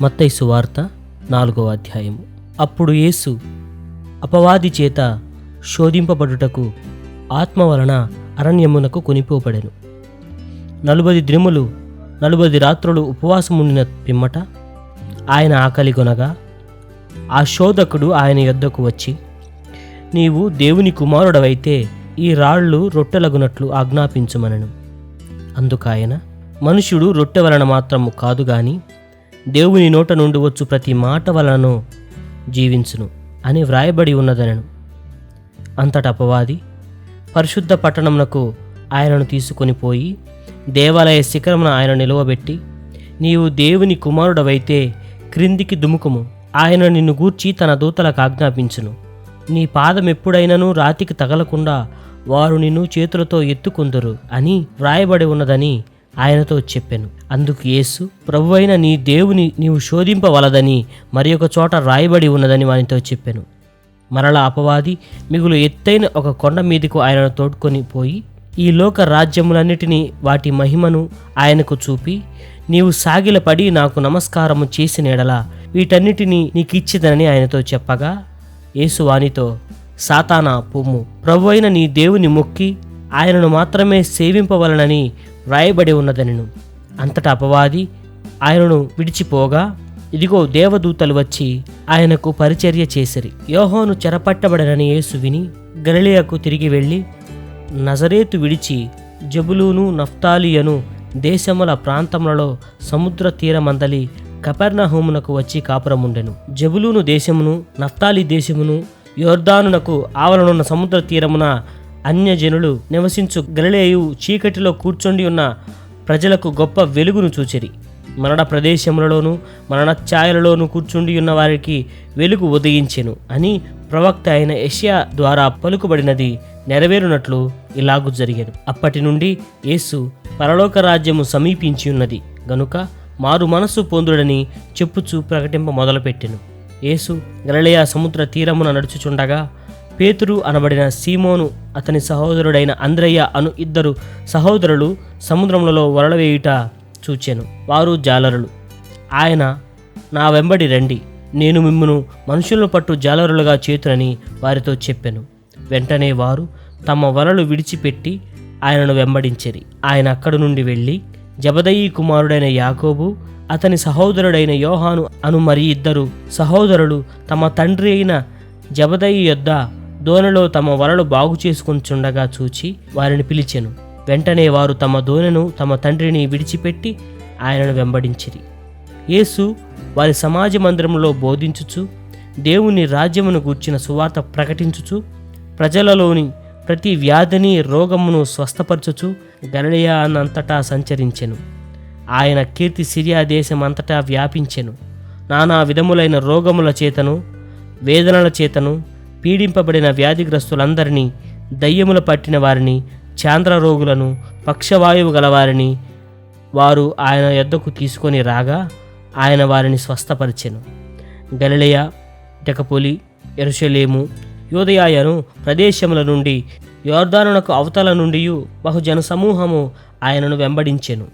మత్తయి సువార్త 4వ అధ్యాయము. అప్పుడు యేసు అపవాది చేత శోధింపబడుటకు ఆత్మ వలన అరణ్యమునకు కొనిపోబడెను. 40 దినములు 40 రాత్రులు ఉపవాసముండిన పిమ్మట ఆయన ఆకలి కొనగా ఆ శోధకుడు ఆయన యొద్దకు వచ్చి, నీవు దేవుని కుమారుడవైతే ఈ రాళ్ళు రొట్టెలగునట్లు ఆజ్ఞాపించుమనెను. అందుకాయన, మనుష్యుడు రొట్టె వలన మాత్రము కాదు గాని దేవుని నోట నుండి వచ్చు ప్రతి మాట వలనను జీవించును అని వ్రాయబడి ఉన్నదనెను. అంతట అపవాది పరిశుద్ధ పట్టణమునకు ఆయనను తీసుకొని పోయి దేవాలయ శిఖరమున ఆయన నిలువబెట్టి, నీవు దేవుని కుమారుడవైతే క్రిందికి దుముకుము, ఆయన నిన్ను గూర్చి తన దూతలకు ఆజ్ఞాపించును, నీ పాదం ఎప్పుడైనను రాతికి తగలకుండా వారు నిన్ను చేతులతో ఎత్తుకొందురు అని వ్రాయబడి ఉన్నదని ఆయనతో చెప్పెను. అందుకు యేసు, ప్రభువైన నీ దేవుని నీవు శోధింపవలదని మరి ఒక చోట రాయబడి ఉన్నదని వానితో చెప్పెను. మరలా అపవాది మిగులు ఎత్తైన ఒక కొండ మీదకు ఆయనను తోడ్కొని పోయి ఈ లోక రాజ్యములన్నిటినీ వాటి మహిమను ఆయనకు చూపి, నీవు సాగిలపడి నాకు నమస్కారము చేసిన ఎడల వీటన్నిటినీ నీకిచ్చిదనని ఆయనతో చెప్పగా, యేసు వానితో, సాతానా పొమ్ము, ప్రభువైన నీ దేవుని మొక్కి ఆయనను మాత్రమే సేవింపవలనని వ్రాయబడి ఉన్నదనెను. అంతటా అపవాది ఆయనను విడిచిపోగా, ఇదిగో దేవదూతలు వచ్చి ఆయనకు పరిచర్య చేసిరి. యోహాను చెరపట్టబడనని యేసు విని గలిలయకు తిరిగి వెళ్ళి నజరేతు విడిచి జబులూను నఫ్తాలియను దేశముల ప్రాంతములలో సముద్ర తీరమందలి కపెర్నహూమునకు వచ్చి కాపురముండెను. జబులూను దేశమును నఫ్తాలి దేశమును యోర్దానునకు ఆవలనున్న సముద్ర తీరమున అన్యజనులు నివసించు గలిలయు చీకటిలో కూర్చొండి ఉన్న ప్రజలకు గొప్ప వెలుగును చూచిరి. మరణ ప్రదేశములలోను మరణ ఛాయలలోను కూర్చుండి ఉన్న వారికి వెలుగు ఉదయించెను అని ప్రవక్త అయిన యెషయా ద్వారా పలుకుబడినది నెరవేరునట్లు ఇలాగు జరిగెను. అప్పటి నుండి యేసు పరలోక రాజ్యము సమీపించి ఉన్నది గనుక మారు మనస్సు పొందుడని చెప్పుచూ ప్రకటింప మొదలుపెట్టెను. యేసు గలిలయ సముద్ర తీరమున నడుచుచుండగా పేతురు అనబడిన సీమోను అతని సహోదరుడైన అంద్రయ్య అను 2 సహోదరులు సముద్రములలో వలల వేయుట చూచెను. వారు జాలరులు. ఆయన, నా వెంబడి రండి, నేను మిమ్మును మనుషులను పట్టు జాలరులుగా చేతునని వారితో చెప్పెను. వెంటనే వారు తమ వలలు విడిచిపెట్టి ఆయనను వెంబడించిరి. ఆయన అక్కడి నుండి వెళ్ళి జబదయి కుమారుడైన యాకోబు అతని సహోదరుడైన యోహాను అను మరి 2 సహోదరులు తమ తండ్రి అయిన జబదయి యొద్ద దోణిలో తమ వలలు బాగు చేసుకొనిచుండగా చూచి వారిని పిలిచెను. వెంటనే వారు తమ దోణెను తమ తండ్రిని విడిచిపెట్టి ఆయనను వెంబడించిరి. యేసు వారి సమాజ మందిరంలో బోధించుచు దేవుని రాజ్యమును గూర్చిన సువార్త ప్రకటించుచు ప్రజలలోని ప్రతి వ్యాధిని రోగమును స్వస్థపరచుచు గలిలయ అంతటా సంచరించెను. ఆయన కీర్తి సిరియా దేశమంతటా వ్యాపించెను. నానా విధములైన రోగముల చేతను వేదనల చేతను పీడింపబడిన వ్యాధిగ్రస్తులందరినీ, దయ్యముల పట్టిన వారిని, చాంద్ర రోగులను, పక్షవాయువు గలవారిని వారు ఆయన యొద్దకు తీసుకొని రాగా ఆయన వారిని స్వస్థపరిచెను. గలిలయ, డెకపొలి, యెరూషలేము, యూదయను ప్రదేశముల నుండి యోర్దానునకు అవతల నుండి బహుజన సమూహము ఆయనను వెంబడించెను.